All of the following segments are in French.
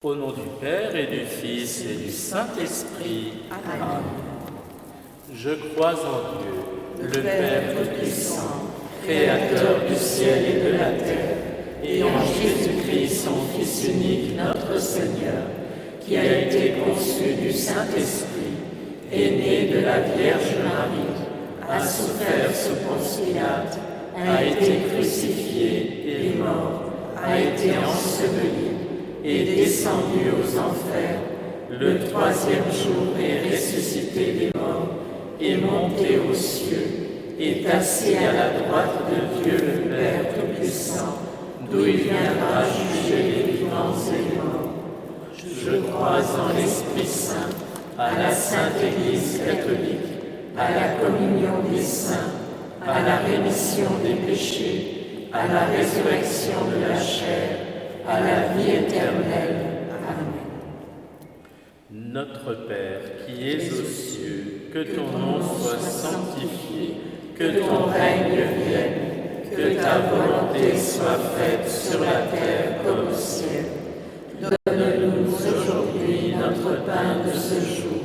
Au nom du Père et du Fils et du Saint-Esprit. Amen. Je crois en Dieu, le Père Tout-Puissant, Créateur du ciel et de la terre, et en Jésus-Christ, son Fils unique, notre Seigneur, qui a été conçu du Saint-Esprit, est né de la Vierge Marie, a souffert sous Ponce Pilate, a été crucifié et mort, a été enseveli, est descendu aux enfers, le troisième jour est ressuscité des morts, est monté aux cieux, est assis à la droite de Dieu le Père Tout-Puissant, d'où il viendra juger les vivants et les morts. Je crois en l'Esprit Saint, à la Sainte Église catholique, à la communion des saints, à la rémission des péchés, à la résurrection de la chair, à la vie éternelle. Amen. Notre Père, qui es aux cieux, que ton nom soit sanctifié, que ton règne vienne, que ta volonté soit faite sur la terre comme au ciel. Donne-nous aujourd'hui notre pain de ce jour.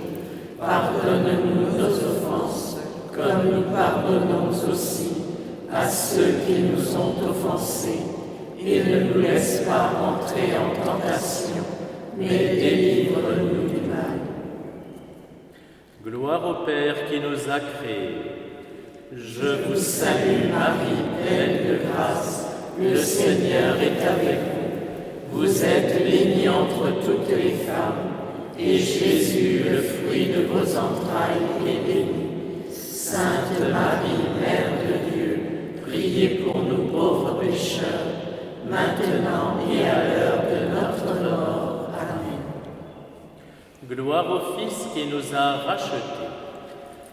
Pardonne-nous nos offenses, comme nous pardonnons aussi à ceux qui nous ont offensés. Et ne nous laisse pas entrer en tentation, mais délivre-nous du mal. Gloire au Père qui nous a créés. Je vous salue Marie, pleine de grâce, le Seigneur est avec vous. Vous êtes bénie entre toutes les femmes, et Jésus, le fruit de vos entrailles, est béni. Sainte Marie, Mère de Dieu, priez pour nous pauvres pécheurs, maintenant et à l'heure de notre mort. Amen. Gloire au Fils qui nous a rachetés.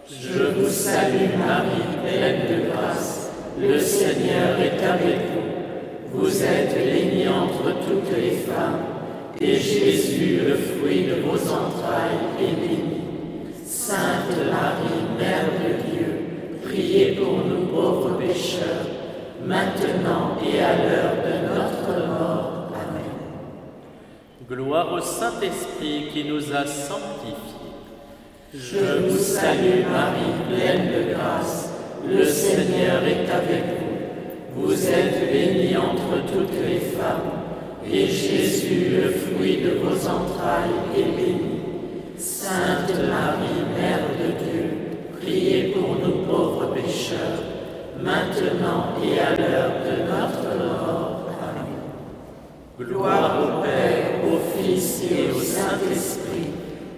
Je vous salue Marie, pleine de grâce, le Seigneur est avec vous. Vous êtes bénie entre toutes les femmes, et Jésus, le fruit de vos entrailles, est béni. Sainte Marie, Mère de Dieu, priez pour nous pauvres pécheurs, maintenant et à l'heure de notre mort. Amen. Gloire au Saint-Esprit qui nous a sanctifiés. Je vous salue Marie, pleine de grâce, le Seigneur est avec vous. Vous êtes bénie entre toutes les femmes, et Jésus, le fruit de vos entrailles, est béni. Sainte Marie, Mère de Dieu, priez pour nous pauvres pécheurs, maintenant et à l'heure de notre mort. Amen. Gloire au Père, au Fils et au Saint-Esprit,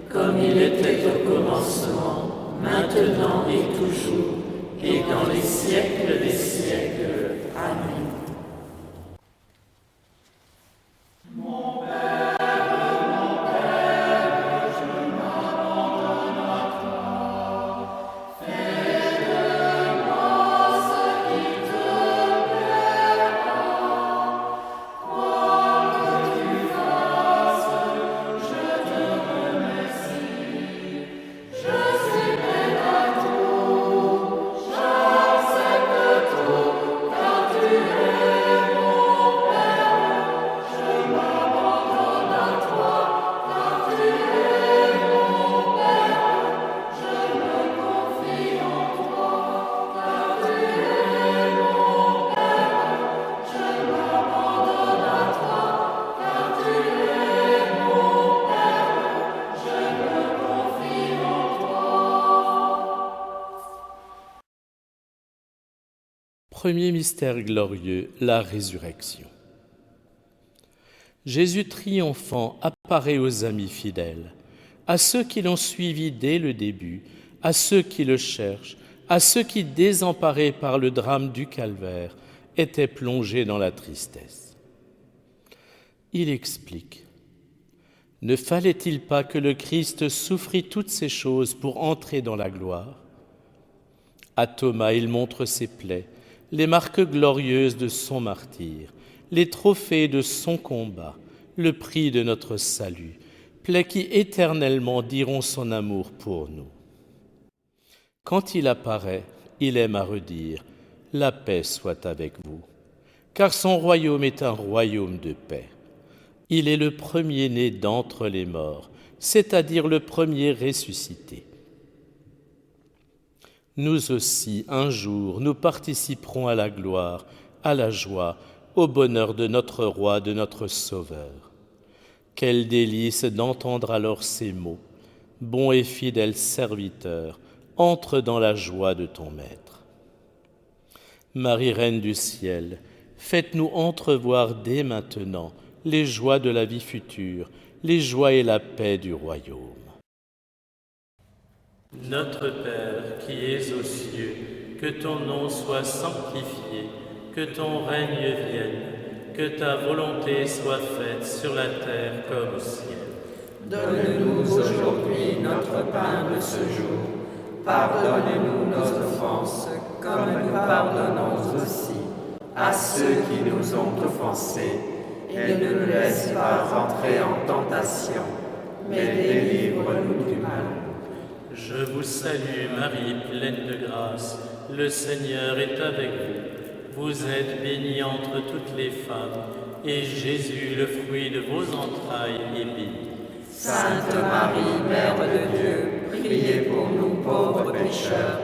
comme il était au commencement, maintenant et toujours, et dans les siècles des siècles. Amen. Premier mystère glorieux, la résurrection. Jésus triomphant apparaît aux amis fidèles, à ceux qui l'ont suivi dès le début, à ceux qui le cherchent, à ceux qui, désemparés par le drame du calvaire, étaient plongés dans la tristesse. Il explique : ne fallait-il pas que le Christ souffrit toutes ces choses pour entrer dans la gloire ? À Thomas, il montre ses plaies, les marques glorieuses de son martyre, les trophées de son combat, le prix de notre salut, plaies qui éternellement diront son amour pour nous. Quand il apparaît, il aime à redire « La paix soit avec vous », car son royaume est un royaume de paix. Il est le premier-né d'entre les morts, c'est-à-dire le premier ressuscité. Nous aussi, un jour, nous participerons à la gloire, à la joie, au bonheur de notre Roi, de notre Sauveur. Quel délice d'entendre alors ces mots. Bon et fidèle serviteur, entre dans la joie de ton Maître. Marie, Reine du ciel, faites-nous entrevoir dès maintenant les joies de la vie future, les joies et la paix du royaume. Notre Père qui es aux cieux, que ton nom soit sanctifié, que ton règne vienne, que ta volonté soit faite sur la terre comme au ciel. Donne-nous aujourd'hui notre pain de ce jour. Pardonne-nous nos offenses, comme nous pardonnons aussi à ceux qui nous ont offensés. Et ne nous laisse pas entrer en tentation, mais délivre-nous du mal. Je vous salue Marie, pleine de grâce, le Seigneur est avec vous. Vous êtes bénie entre toutes les femmes, et Jésus, le fruit de vos entrailles, est béni. Sainte Marie, Mère de Dieu, priez pour nous pauvres pécheurs,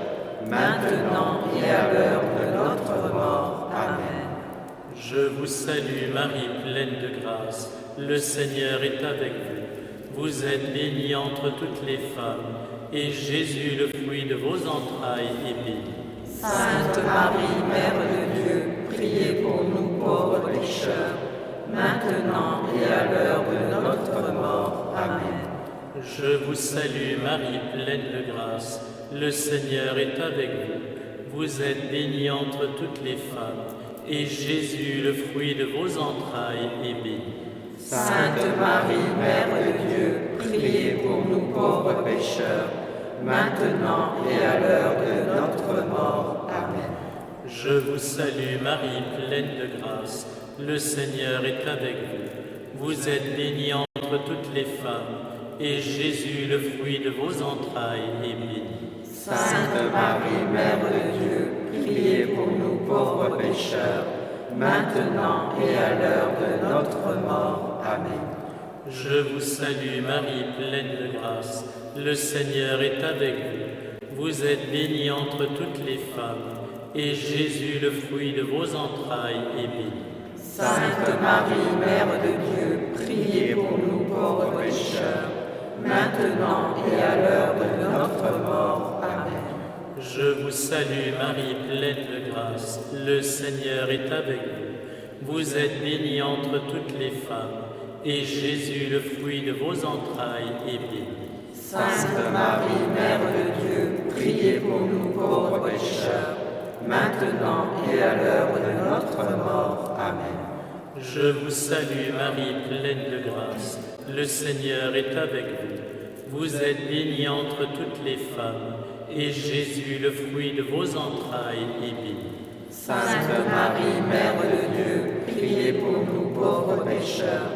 maintenant et à l'heure de notre mort. Amen. Je vous salue Marie, pleine de grâce, le Seigneur est avec vous. Vous êtes bénie entre toutes les femmes, et Jésus, le fruit de vos entrailles, est béni. Sainte Marie, Mère de Dieu, priez pour nous pauvres pécheurs, maintenant et à l'heure de notre mort. Amen. Je vous salue Marie, pleine de grâce, le Seigneur est avec vous. Vous êtes bénie entre toutes les femmes, et Jésus, le fruit de vos entrailles, est béni. Sainte Marie, Mère de Dieu, priez pour nous pauvres pécheurs, maintenant et à l'heure de notre mort. Amen. Je vous salue Marie, pleine de grâce, le Seigneur est avec vous. Vous êtes bénie entre toutes les femmes, et Jésus, le fruit de vos entrailles, est béni. Sainte Marie, Mère de Dieu, priez pour nous pauvres pécheurs, maintenant et à l'heure de notre mort. Amen. Je vous salue Marie, pleine de grâce, le Seigneur est avec vous. Vous êtes bénie entre toutes les femmes, et Jésus, le fruit de vos entrailles, est béni. Sainte Marie, Mère de Dieu, priez pour nous pauvres pécheurs, maintenant et à l'heure de notre mort. Amen. Je vous salue Marie, pleine de grâce, le Seigneur est avec vous. Vous êtes bénie entre toutes les femmes, et Jésus, le fruit de vos entrailles, est béni. Sainte Marie, Mère de Dieu, priez pour nous pauvres pécheurs, maintenant et à l'heure de notre mort. Amen. Je vous salue Marie, pleine de grâce, le Seigneur est avec vous. Vous êtes bénie entre toutes les femmes, et Jésus, le fruit de vos entrailles, est béni. Sainte Marie, Mère de Dieu, priez pour nous pauvres pécheurs,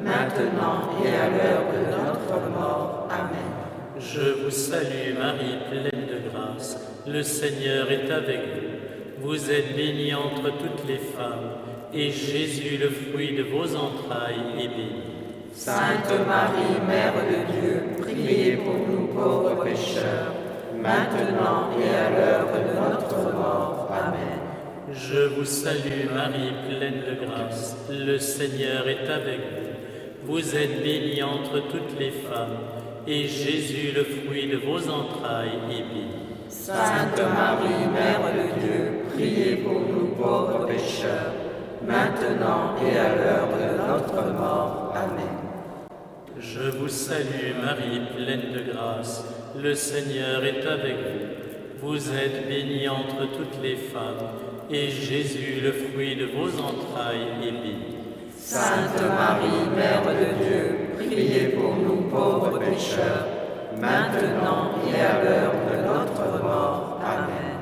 maintenant et à l'heure de notre mort. Amen. Je vous salue Marie, pleine de grâce, le Seigneur est avec vous. Vous êtes bénie entre toutes les femmes, et Jésus, le fruit de vos entrailles, est béni. Sainte Marie, Mère de Dieu, priez pour nous pauvres pécheurs, maintenant et à l'heure de notre mort. Amen. Je vous salue Marie, pleine de grâce, le Seigneur est avec vous. Vous êtes bénie entre toutes les femmes, et Jésus, le fruit de vos entrailles, est béni. Sainte Marie, Mère de Dieu, priez pour nous pauvres pécheurs, maintenant et à l'heure de notre mort. Amen. Je vous salue Marie, pleine de grâce, le Seigneur est avec vous. Vous êtes bénie entre toutes les femmes, et Jésus, le fruit de vos entrailles, est béni. Sainte Marie, Mère de Dieu, priez pour nous pauvres pécheurs, maintenant et à l'heure de notre mort. Amen.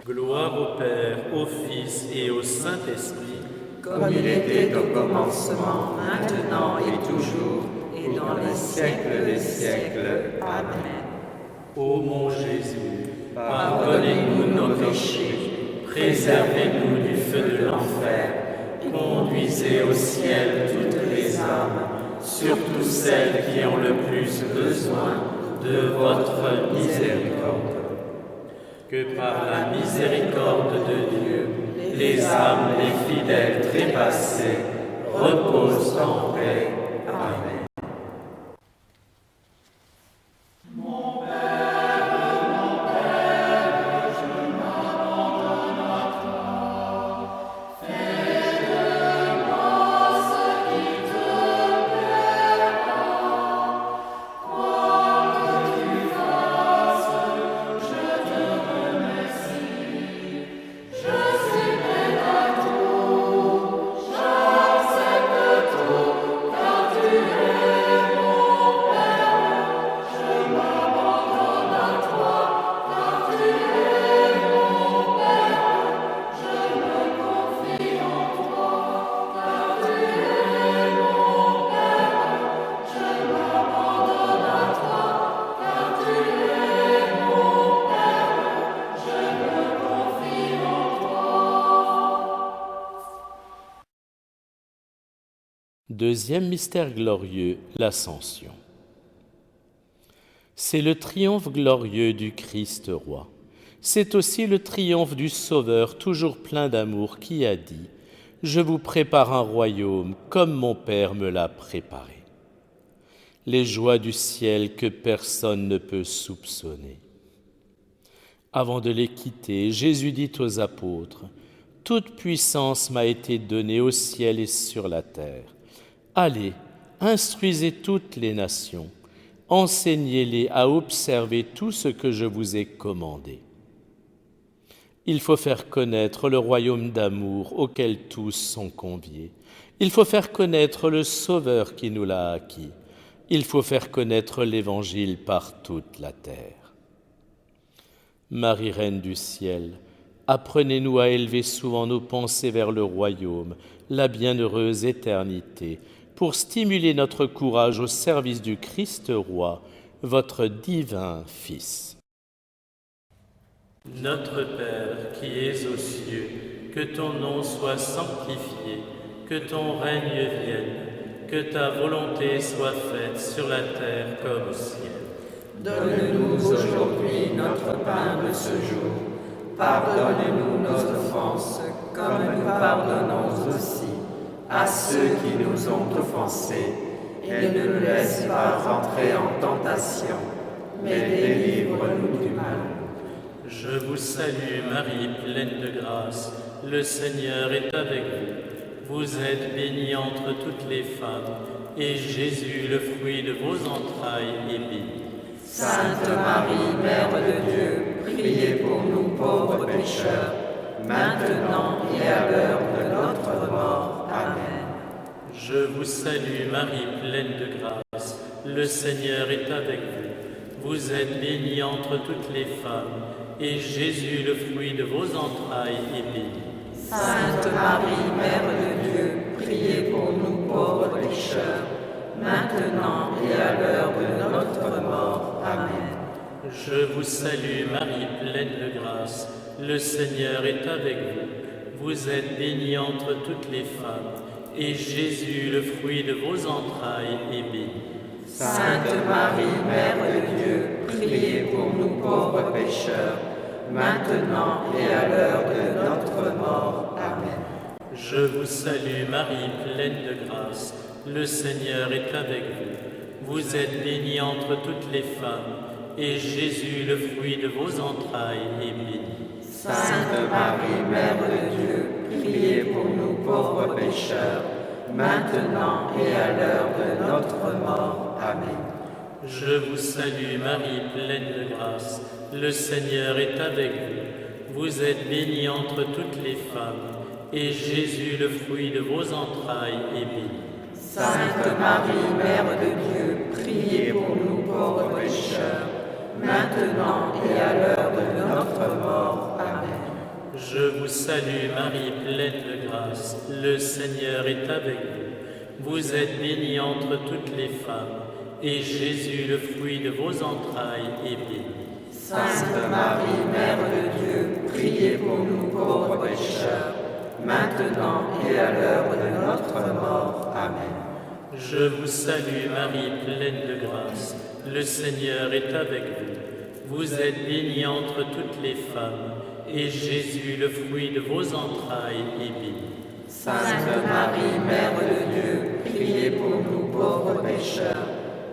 Gloire au Père, au Fils et au Saint-Esprit, comme il était au commencement, maintenant et toujours, et dans les siècles des siècles. Amen. Ô mon Jésus, pardonnez-nous nos péchés, préservez-nous du feu de l'enfer, Conduisez au ciel toutes les âmes, surtout celles qui ont le plus besoin de votre miséricorde. Que par la miséricorde de Dieu, les âmes des fidèles trépassés reposent en paix. Amen. Deuxième mystère glorieux, l'Ascension. C'est le triomphe glorieux du Christ roi. C'est aussi le triomphe du Sauveur, toujours plein d'amour, qui a dit « Je vous prépare un royaume comme mon Père me l'a préparé ». Les joies du ciel que personne ne peut soupçonner. Avant de les quitter, Jésus dit aux apôtres « Toute puissance m'a été donnée au ciel et sur la terre. Allez, instruisez toutes les nations, enseignez-les à observer tout ce que je vous ai commandé. » Il faut faire connaître le royaume d'amour auquel tous sont conviés. Il faut faire connaître le Sauveur qui nous l'a acquis. Il faut faire connaître l'Évangile par toute la terre. Marie, Reine du ciel, apprenez-nous à élever souvent nos pensées vers le royaume, la bienheureuse éternité, pour stimuler notre courage au service du Christ roi, votre divin Fils. Notre Père qui es aux cieux, que ton nom soit sanctifié, que ton règne vienne, que ta volonté soit faite sur la terre comme au ciel. Donne-nous aujourd'hui notre pain de ce jour. Pardonne-nous nos offenses, comme nous pardonnons aussi à ceux qui nous ont offensés, et ne nous laisse pas entrer en tentation, mais délivre-nous du mal. Je vous salue Marie, pleine de grâce, le Seigneur est avec vous. Vous êtes bénie entre toutes les femmes, et Jésus, le fruit de vos entrailles, est béni. Sainte Marie, Mère de Dieu, priez pour nous pauvres pécheurs, maintenant et à l'heure de notre mort. Amen. Je vous salue Marie, pleine de grâce, le Seigneur est avec vous. Vous êtes bénie entre toutes les femmes, et Jésus, le fruit de vos entrailles, est béni. Sainte Marie, Mère de Dieu, priez pour nous pauvres pécheurs, maintenant et à l'heure de notre mort. Amen. Je vous salue Marie, pleine de grâce, le Seigneur est avec vous. Vous êtes bénie entre toutes les femmes, et Jésus, le fruit de vos entrailles, est béni. Sainte Marie, Mère de Dieu, priez pour nous pauvres pécheurs, maintenant et à l'heure de notre mort. Amen. Je vous salue Marie, pleine de grâce, le Seigneur est avec vous. Vous êtes bénie entre toutes les femmes, et Jésus, le fruit de vos entrailles, est béni. Sainte Marie, Mère de Dieu, priez pour nous pauvres pécheurs, maintenant et à l'heure de notre mort. Amen. Je vous salue Marie, pleine de grâce, le Seigneur est avec vous. Vous êtes bénie entre toutes les femmes, et Jésus, le fruit de vos entrailles, est béni. Sainte Marie, Mère de Dieu, priez pour nous pauvres pécheurs, maintenant et à l'heure de notre mort. Amen. Je vous salue Marie, pleine de grâce, le Seigneur est avec vous. Vous êtes bénie entre toutes les femmes, et Jésus, le fruit de vos entrailles, est béni. Sainte Marie, Mère de Dieu, priez pour nous pauvres pécheurs, maintenant et à l'heure de notre mort. Amen. Je vous salue Marie, pleine de grâce, le Seigneur est avec vous. Vous êtes bénie entre toutes les femmes, et Jésus, le fruit de vos entrailles, est béni. Sainte Marie, Mère de Dieu, priez pour nous pauvres pécheurs,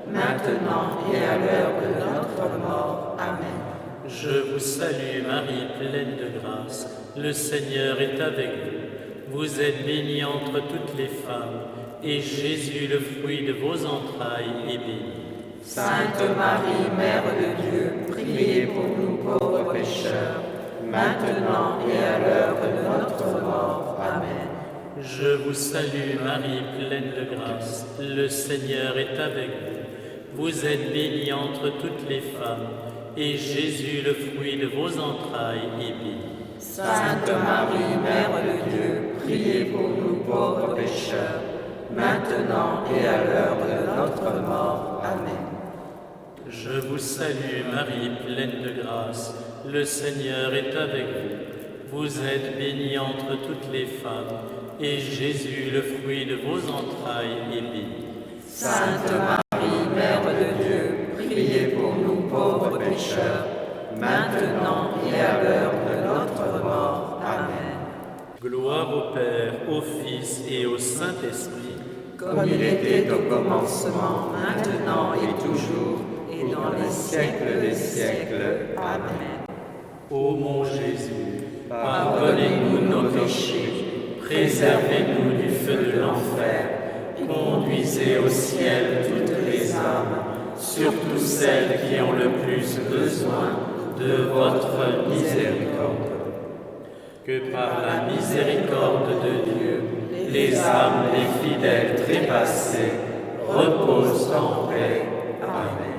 maintenant et à l'heure de notre mort. Amen. Je vous salue Marie, pleine de grâce, le Seigneur est avec vous. Vous êtes bénie entre toutes les femmes, et Jésus, le fruit de vos entrailles, est béni. Sainte Marie, Mère de Dieu, priez pour nous pauvres pécheurs, maintenant et à l'heure de notre mort. Amen. Je vous salue Marie, pleine de grâce, le Seigneur est avec vous. Vous êtes bénie entre toutes les femmes, et Jésus, le fruit de vos entrailles, est béni. Sainte Marie, Mère de Dieu, priez pour nous pauvres pécheurs, maintenant et à l'heure de notre mort. Amen. Je vous salue Marie, pleine de grâce, le Seigneur est avec vous. Vous êtes bénie entre toutes les femmes, et Jésus, le fruit de vos entrailles, est béni. Sainte Marie, Mère de Dieu, priez pour nous pauvres pécheurs, maintenant et à l'heure de notre mort. Amen. Gloire au Père, au Fils et au Saint-Esprit, comme il était au commencement, maintenant et toujours, et dans les siècles des siècles. Amen. Ô mon Jésus, pardonnez-nous nos péchés, préservez-nous du feu de l'enfer, conduisez au ciel toutes les âmes, surtout celles qui ont le plus besoin de votre miséricorde. Que par la miséricorde de Dieu, les âmes des fidèles trépassés reposent en paix. Amen.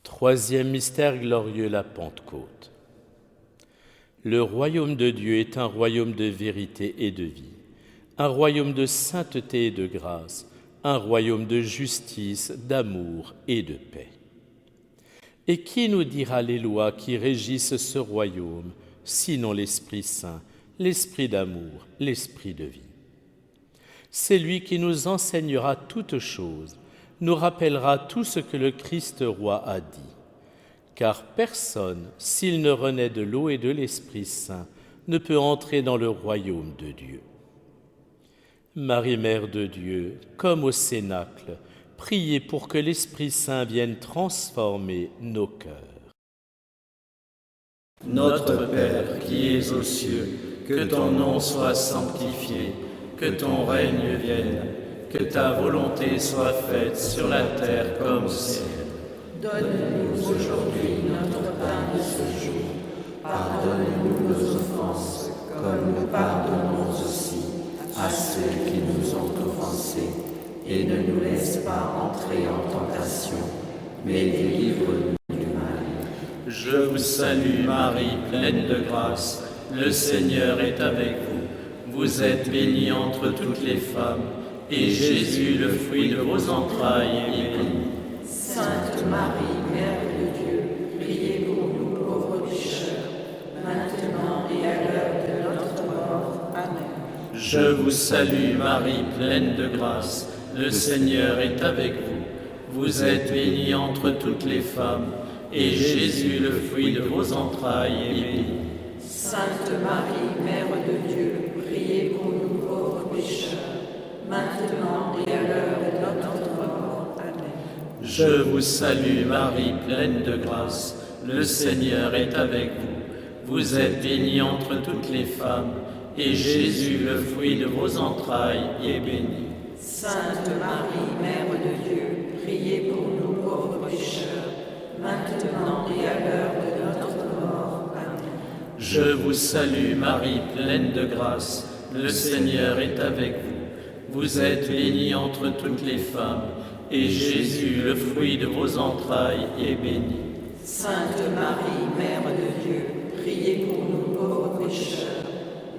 Troisième mystère glorieux, la Pentecôte. Le royaume de Dieu est un royaume de vérité et de vie, un royaume de sainteté et de grâce, un royaume de justice, d'amour et de paix. Et qui nous dira les lois qui régissent ce royaume, sinon l'Esprit Saint, l'Esprit d'amour, l'Esprit de vie? C'est lui qui nous enseignera toutes choses, nous rappellera tout ce que le Christ roi a dit. Car personne, s'il ne renaît de l'eau et de l'Esprit Saint, ne peut entrer dans le royaume de Dieu. Marie, Mère de Dieu, comme au Cénacle, priez pour que l'Esprit Saint vienne transformer nos cœurs. Notre Père qui es aux cieux, que ton nom soit sanctifié, que ton règne vienne, que ta volonté soit faite sur la terre comme au ciel. Donne-nous aujourd'hui notre pain de ce jour. Pardonne-nous nos offenses, comme nous pardonnons aussi à ceux qui nous ont offensés. Et ne nous laisse pas entrer en tentation, mais délivre-nous du mal. Je vous salue Marie, pleine de grâce, le Seigneur est avec vous. Vous êtes bénie entre toutes les femmes, et Jésus, le fruit de vos entrailles, est béni. Sainte Marie, Mère de Dieu, priez pour nous pauvres pécheurs, maintenant et à l'heure de notre mort. Amen. Je vous salue Marie, pleine de grâce, le Seigneur est avec vous. Vous êtes bénie entre toutes les femmes, et Jésus, le fruit de vos entrailles, est béni. Sainte Marie, Mère de Dieu, priez pour nous pauvres pécheurs, maintenant et à l'heure de notre mort. Amen. Je vous salue Marie, pleine de grâce, le Seigneur est avec vous. Vous êtes bénie entre toutes les femmes, et Jésus, le fruit de vos entrailles, est béni. Sainte Marie, Mère de Dieu, priez pour nous pauvres pécheurs, maintenant et à l'heure de notre mort. Amen. Je vous salue Marie, pleine de grâce, le Seigneur est avec vous. Vous êtes bénie entre toutes les femmes, et Jésus, le fruit de vos entrailles, est béni. Sainte Marie, Mère de Dieu, priez pour nous pauvres pécheurs,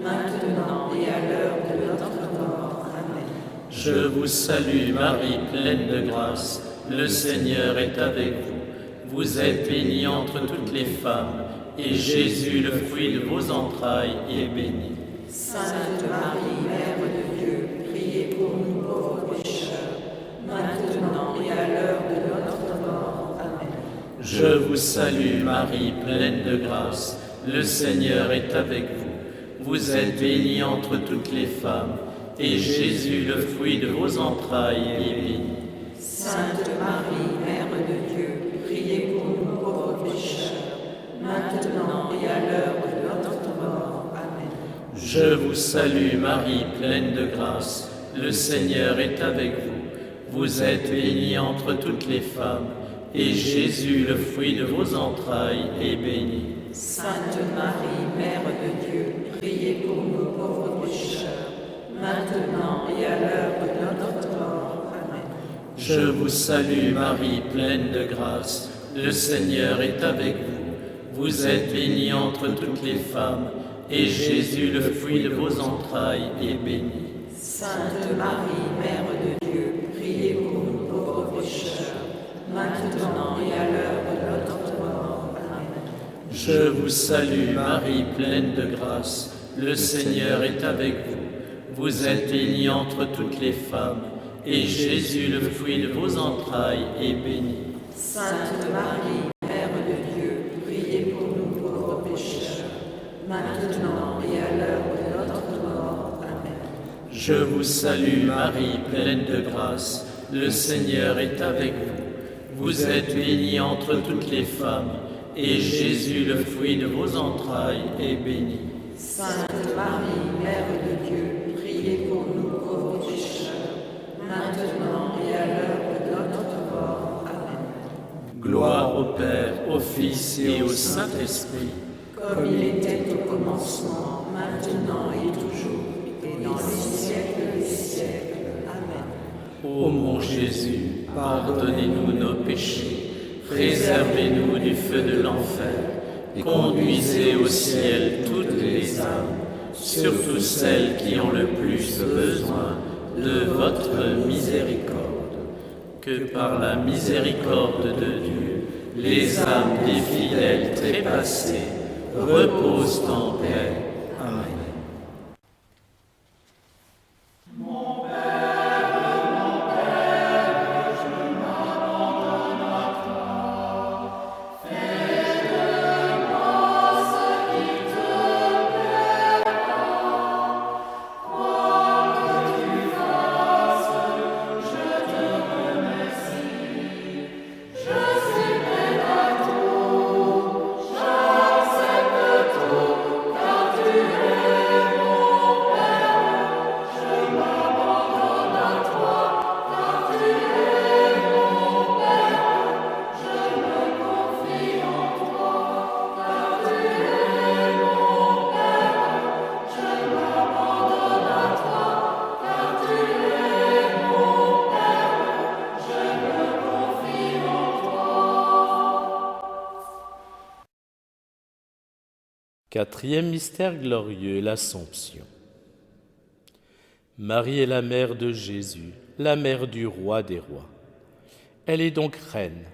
maintenant et à l'heure de notre mort. Amen. Je vous salue Marie, pleine de grâce, le Seigneur est avec vous. Vous êtes bénie entre toutes les femmes, et Jésus, le fruit de vos entrailles, est béni. Sainte Marie, Mère de Dieu, priez pour nous pauvres pécheurs, maintenant et à l'heure de notre mort. Amen. Je vous salue Marie, pleine de grâce, le Seigneur est avec vous. Vous êtes bénie entre toutes les femmes, et Jésus, le fruit de vos entrailles, est béni. Sainte Marie, Mère de Dieu, priez pour nous pauvres pécheurs, maintenant et à l'heure de notre mort. Amen. Je vous salue Marie, pleine de grâce, le Seigneur est avec vous. Vous êtes bénie entre toutes les femmes, et Jésus, le fruit de vos entrailles, est béni. Sainte Marie, Mère de Dieu, priez pour nous pauvres pécheurs, maintenant et à l'heure de notre mort. Amen. Je vous salue Marie, pleine de grâce, le Seigneur est avec vous. Vous êtes bénie entre toutes les femmes, et Jésus, le fruit de vos entrailles, est béni. Sainte Marie, Mère de Dieu, priez pour nous pauvres pécheurs, maintenant et à l'heure de notre mort. Amen. Je vous salue Marie, pleine de grâce, le Seigneur est avec vous. Vous êtes bénie entre toutes les femmes, et Jésus, le fruit de vos entrailles, est béni. Sainte Marie, Mère de Dieu, priez pour nous pauvres pécheurs, maintenant et à l'heure de notre mort. Amen. Je vous salue Marie, pleine de grâce, le Seigneur est avec vous. Vous êtes bénie entre toutes les femmes, et Jésus, le fruit de vos entrailles, est béni. Sainte Marie, Mère de Dieu, priez pour nous pauvres pécheurs, maintenant et à l'heure de notre mort. Amen. Gloire au Père, au Fils et au Saint-Esprit, comme il était au commencement, maintenant et toujours, et dans les siècles des siècles. Amen. Ô mon Jésus, pardonnez-nous nos péchés, préservez-nous du feu de l'enfer, conduisez au ciel toutes les âmes, surtout celles qui ont le plus besoin de votre miséricorde. Que par la miséricorde de Dieu, les âmes des fidèles trépassés reposent en paix. Amen. Quatrième mystère glorieux, l'Assomption. Marie est la mère de Jésus, la mère du roi des rois. Elle est donc reine.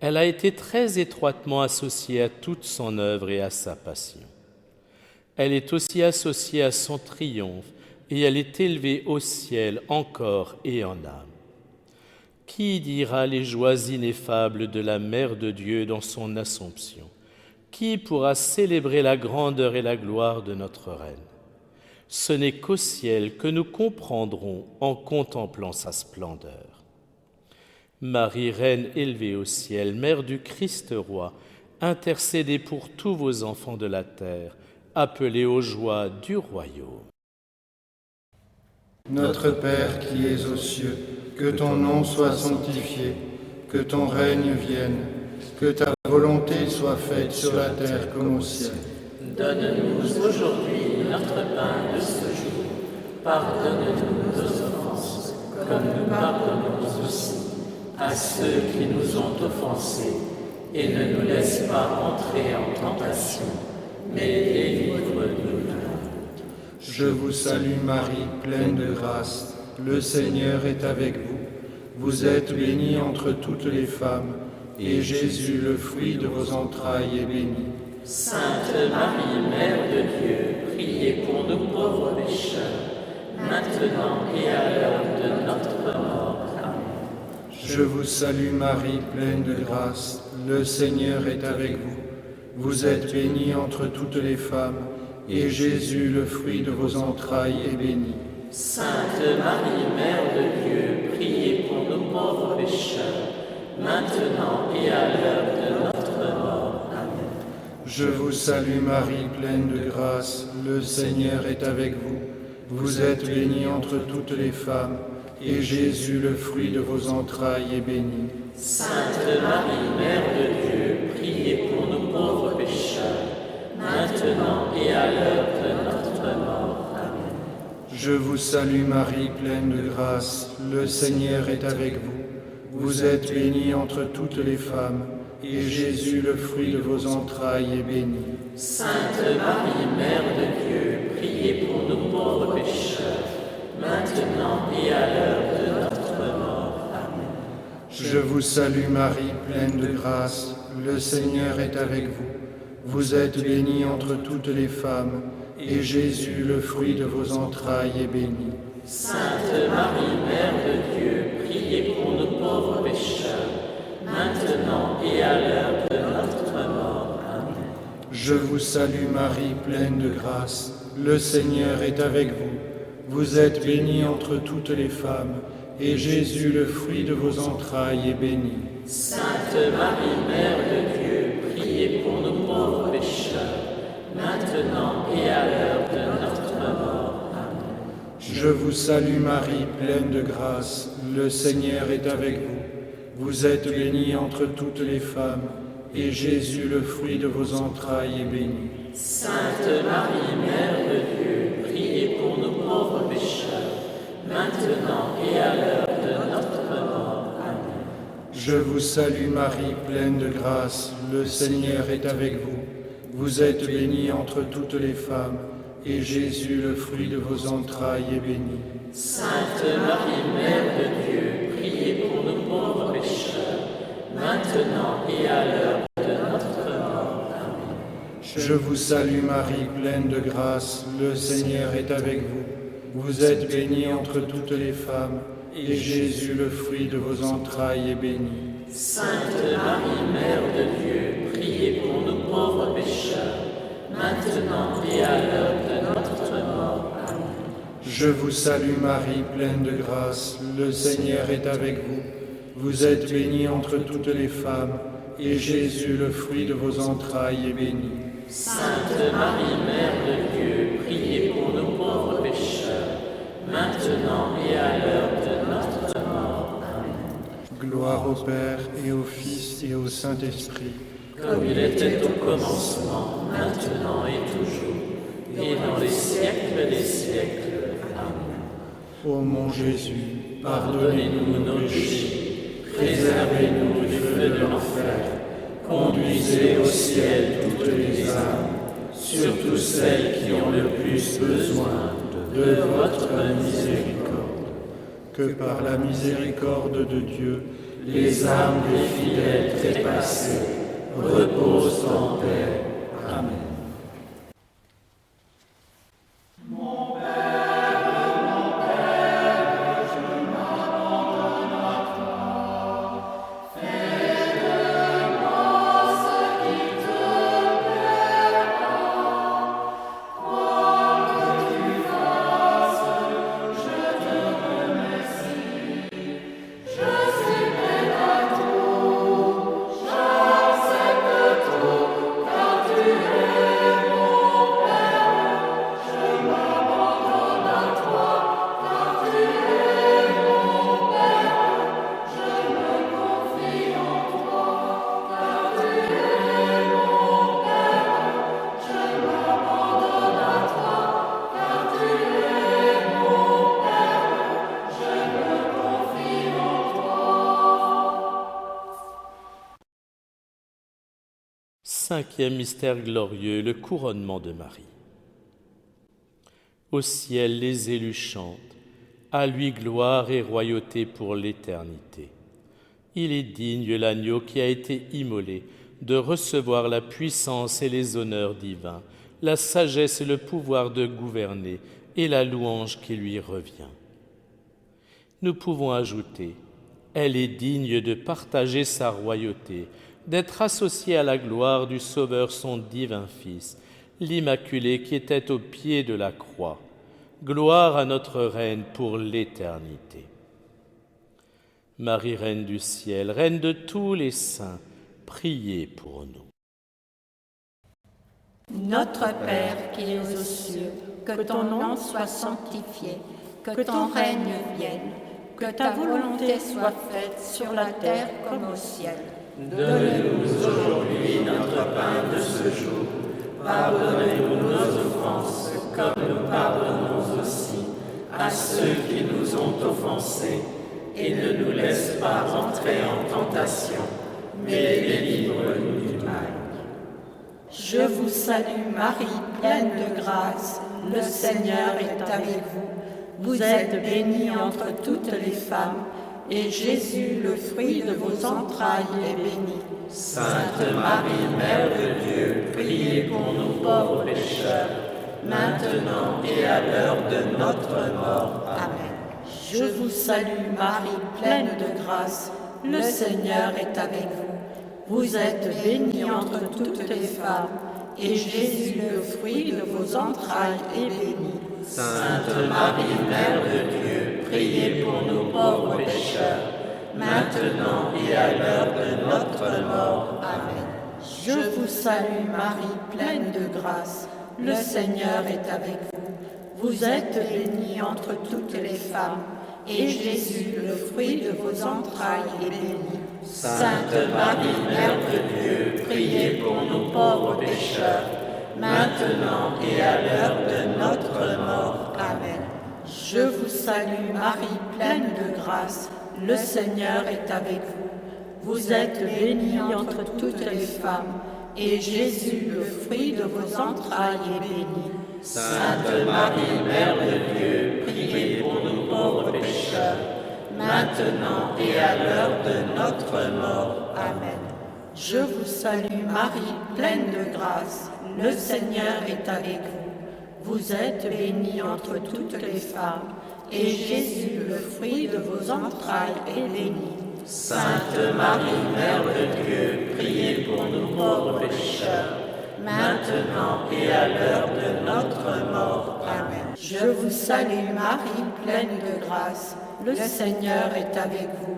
Elle a été très étroitement associée à toute son œuvre et à sa passion. Elle est aussi associée à son triomphe et elle est élevée au ciel en corps et en âme. Qui dira les joies ineffables de la Mère de Dieu dans son Assomption? Qui pourra célébrer la grandeur et la gloire de notre Reine? Ce n'est qu'au ciel que nous comprendrons en contemplant sa splendeur. Marie, Reine élevée au ciel, Mère du Christ roi, intercédez pour tous vos enfants de la terre, appelés aux joies du royaume. Notre Père qui es aux cieux, que ton nom soit sanctifié, que ton règne vienne, que ta volonté soit faite sur la terre comme au ciel. Donne-nous aujourd'hui notre pain de ce jour. Pardonne-nous nos offenses, comme nous pardonnons aussi à ceux qui nous ont offensés. Et ne nous laisse pas entrer en tentation, mais délivre-nous du mal. Je vous salue Marie, pleine de grâce, le Seigneur est avec vous. Vous êtes bénie entre toutes les femmes, et Jésus, le fruit de vos entrailles, est béni. Sainte Marie, Mère de Dieu, priez pour nous pauvres pécheurs, maintenant et à l'heure de notre mort. Amen. Je vous salue Marie, pleine de grâce, le Seigneur est avec vous. Vous êtes bénie entre toutes les femmes, et Jésus, le fruit de vos entrailles, est béni. Sainte Marie, Mère de Dieu, priez pour nous pauvres pécheurs, maintenant et à l'heure de notre mort. Amen. Je vous salue Marie, pleine de grâce, le Seigneur est avec vous. Vous êtes bénie entre toutes les femmes, et Jésus, le fruit de vos entrailles, est béni. Sainte Marie, Mère de Dieu, priez pour nous pauvres pécheurs, maintenant et à l'heure de notre mort. Amen. Je vous salue Marie, pleine de grâce, le Seigneur est avec vous. Vous êtes bénie entre toutes les femmes, et Jésus, le fruit de vos entrailles, est béni. Sainte Marie, Mère de Dieu, priez pour nous pauvres pécheurs, maintenant et à l'heure de notre mort. Amen. Je vous salue Marie, pleine de grâce, le Seigneur est avec vous. Vous êtes bénie entre toutes les femmes, et Jésus, le fruit de vos entrailles, est béni. Sainte Marie, Mère de Dieu, priez pour nous pauvres pécheurs, maintenant et à l'heure de notre mort. Amen. Je vous salue Marie, pleine de grâce, le Seigneur est avec vous. Vous êtes bénie entre toutes les femmes, et Jésus, le fruit de vos entrailles, est béni. Sainte Marie, Mère de Dieu, priez pour nous pauvres pécheurs, maintenant et à l'heure de notre mort. Amen. Je vous salue Marie, pleine de grâce, le Seigneur est avec vous. Vous êtes bénie entre toutes les femmes, et Jésus, le fruit de vos entrailles, est béni. Sainte Marie, Mère de Dieu, priez pour nous pauvres pécheurs, maintenant et à l'heure de notre mort. Amen. Je vous salue Marie, pleine de grâce, le Seigneur est avec vous. Vous êtes bénie entre toutes les femmes, et Jésus, le fruit de vos entrailles, est béni. Sainte Marie, Mère de Dieu, priez pour nous pauvres pécheurs, maintenant et à l'heure de notre mort. Amen. Je vous salue Marie, pleine de grâce, le Seigneur est avec vous. Vous êtes bénie entre toutes les femmes, et Jésus, le fruit de vos entrailles, est béni. Sainte Marie, Mère de Dieu, priez pour nous pauvres pécheurs, maintenant et à l'heure de notre mort. Amen. Je vous salue Marie, pleine de grâce, le Seigneur est avec vous. Vous êtes bénie entre toutes les femmes, et Jésus, le fruit de vos entrailles, est béni. Sainte Marie, Mère de Dieu, priez pour nous pauvres pécheurs, maintenant et à l'heure de notre mort. Amen. Gloire au Père, et au Fils, et au Saint-Esprit. Comme il était au commencement, maintenant et toujours, et dans les siècles des siècles. Amen. Ô mon Jésus, Pardonnez-nous nos péchés, préservez-nous du feu de l'enfer, conduisez au ciel toutes les âmes, surtout celles qui ont le plus besoin de votre miséricorde. que par la miséricorde de Dieu, Les âmes des fidèles trépassés reposent en paix. Amen. Comme tu Cinquième mystère glorieux, le couronnement de Marie. Au ciel, les élus chantent, à lui gloire et royauté pour l'éternité. Il est digne, l'agneau qui a été immolé, de recevoir la puissance et les honneurs divins, la sagesse et le pouvoir de gouverner et la louange qui lui revient. Nous pouvons ajouter, elle est digne de partager sa royauté, d'être associée à la gloire du Sauveur, son divin Fils, l'Immaculé qui était au pied de la croix. Gloire à notre Reine pour l'éternité. Marie, Reine du ciel, Reine de tous les saints, priez pour nous. Notre Père qui es aux cieux, que ton nom soit sanctifié, que ton règne vienne, que ta volonté soit faite sur la terre comme au ciel. Donne-nous aujourd'hui notre pain de ce jour. Pardonnez-nous nos offenses, comme nous pardonnons aussi à ceux qui nous ont offensés. Et ne nous laisse pas entrer en tentation, mais délivre-nous du mal. Je vous salue Marie, pleine de grâce, le Seigneur est avec vous. Vous êtes bénie entre toutes les femmes, et Jésus, le fruit de vos entrailles, est béni. Sainte Marie, Mère de Dieu, priez pour nous pauvres pécheurs, maintenant et à l'heure de notre mort. Amen. Je vous salue Marie, pleine de grâce, le Seigneur est avec vous. Vous êtes bénie entre toutes les femmes, et Jésus, le fruit de vos entrailles, est béni. Sainte Marie, Mère de Dieu, priez pour nous pauvres pécheurs, maintenant et à l'heure de notre mort. Amen. Je vous salue Marie, pleine de grâce, le Seigneur est avec vous. Vous êtes bénie entre toutes les femmes, et Jésus, le fruit de vos entrailles, est béni. Sainte Marie, Mère de Dieu, priez pour nous pauvres pécheurs, maintenant et à l'heure de notre mort. Amen. Je vous salue Marie, pleine de grâce, le Seigneur est avec vous. Vous êtes bénie entre toutes les femmes, et Jésus, le fruit de vos entrailles, est béni. Sainte Marie, Mère de Dieu, priez pour nous pauvres pécheurs, maintenant et à l'heure de notre mort. Amen. Je vous salue Marie, pleine de grâce, le Seigneur est avec vous. Vous êtes bénie entre toutes les femmes, et Jésus, le fruit de vos entrailles, est béni. Sainte Marie, Mère de Dieu, priez pour nous pauvres pécheurs, maintenant et à l'heure de notre mort. Amen. Je vous salue Marie, pleine de grâce, le Seigneur est avec vous.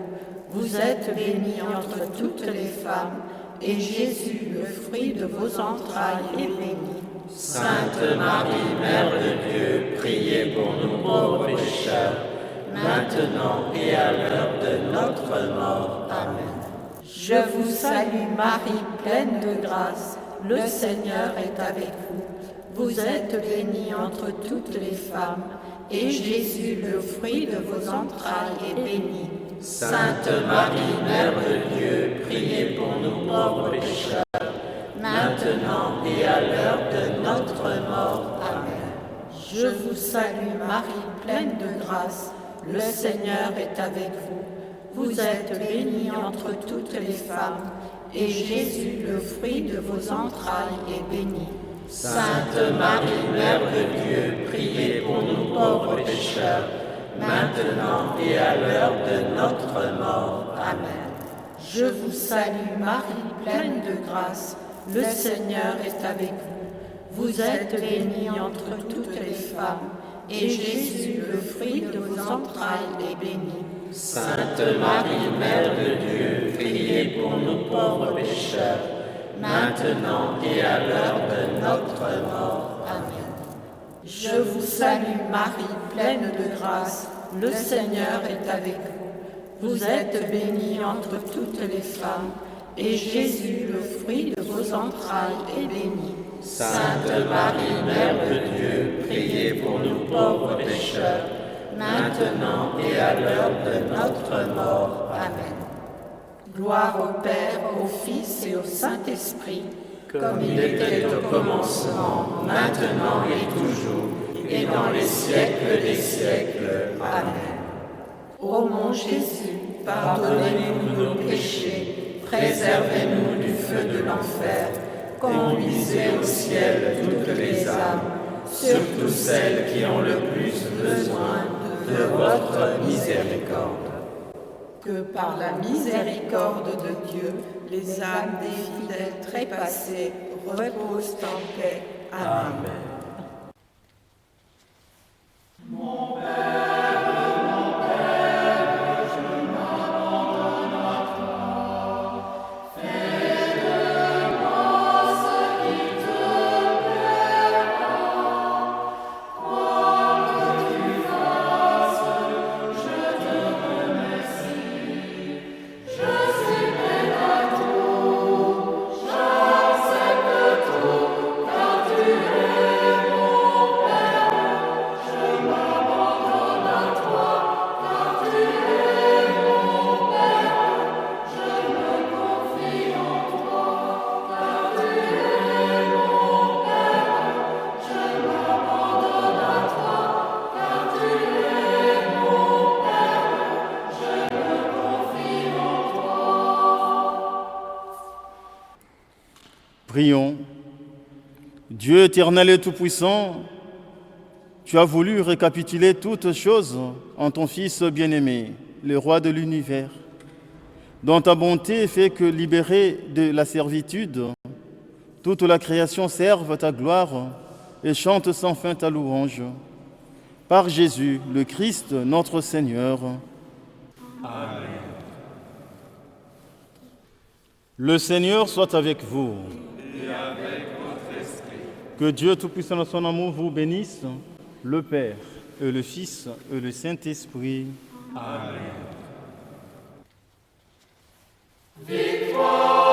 Vous êtes bénie entre toutes les femmes, et Jésus, le fruit de vos entrailles, est béni. Sainte Marie, Mère de Dieu, priez pour nous pauvres pécheurs, maintenant et à l'heure de notre mort. Amen. Je vous salue Marie, pleine de grâce, le Seigneur est avec vous. Vous êtes bénie entre toutes les femmes, et Jésus, le fruit de vos entrailles, est béni. Sainte Marie, Mère de Dieu, priez pour nous pauvres pécheurs, maintenant et à l'heure de notre mort. Amen. Je vous salue Marie, pleine de grâce, le Seigneur est avec vous. Vous êtes bénie entre toutes les femmes, et Jésus, le fruit de vos entrailles, est béni. Sainte Marie, Mère de Dieu, priez pour nous pauvres pécheurs, maintenant et à l'heure de notre mort. Amen. Je vous salue Marie, pleine de grâce, le Seigneur est avec vous. Vous êtes bénie entre toutes les femmes, et Jésus, le fruit de vos entrailles, est béni. Sainte Marie, Mère de Dieu, priez pour nous pauvres pécheurs, maintenant et à l'heure de notre mort. Amen. Je vous salue Marie, pleine de grâce, le Seigneur est avec vous. Vous êtes bénie entre toutes les femmes, et Jésus, le fruit de vos entrailles, est béni. Sainte Marie, Mère de Dieu, priez pour nous pauvres pécheurs, maintenant et à l'heure de notre mort. Amen. Gloire au Père, au Fils et au Saint-Esprit, comme il était au commencement, maintenant et toujours, et dans les siècles des siècles. Amen. Ô mon Jésus, pardonnez-nous nos péchés, préservez-nous du feu de l'enfer, conduisez au ciel toutes les âmes, surtout celles qui ont le plus besoin de votre miséricorde. Que par la miséricorde de Dieu, les âmes des fidèles trépassés reposent en paix. Amen. Mon Père, je m'abandonne à toi. Fais de moi ce qui te plaira. Quoi que tu fasses, je te remercie. Je suis prêt à tout, j'accepte tout, car tu es mon Père. Je m'abandonne à toi, car tu es mon Père. Je me confie en toi, car tu es mon Père. Je m'abandonne à toi, car tu es mon Père. Je me confie en toi. Prions. Dieu éternel et tout-puissant, tu as voulu récapituler toutes choses en ton Fils bien-aimé, le roi de l'univers, dont ta bonté fait que, libéré de la servitude, toute la création serve ta gloire et chante sans fin ta louange. Par Jésus, le Christ, notre Seigneur. Amen. Le Seigneur soit avec vous. Et avec votre esprit. Que Dieu Tout-Puissant dans son amour vous bénisse, le Père et le Fils et le Saint-Esprit. Amen. Victoire.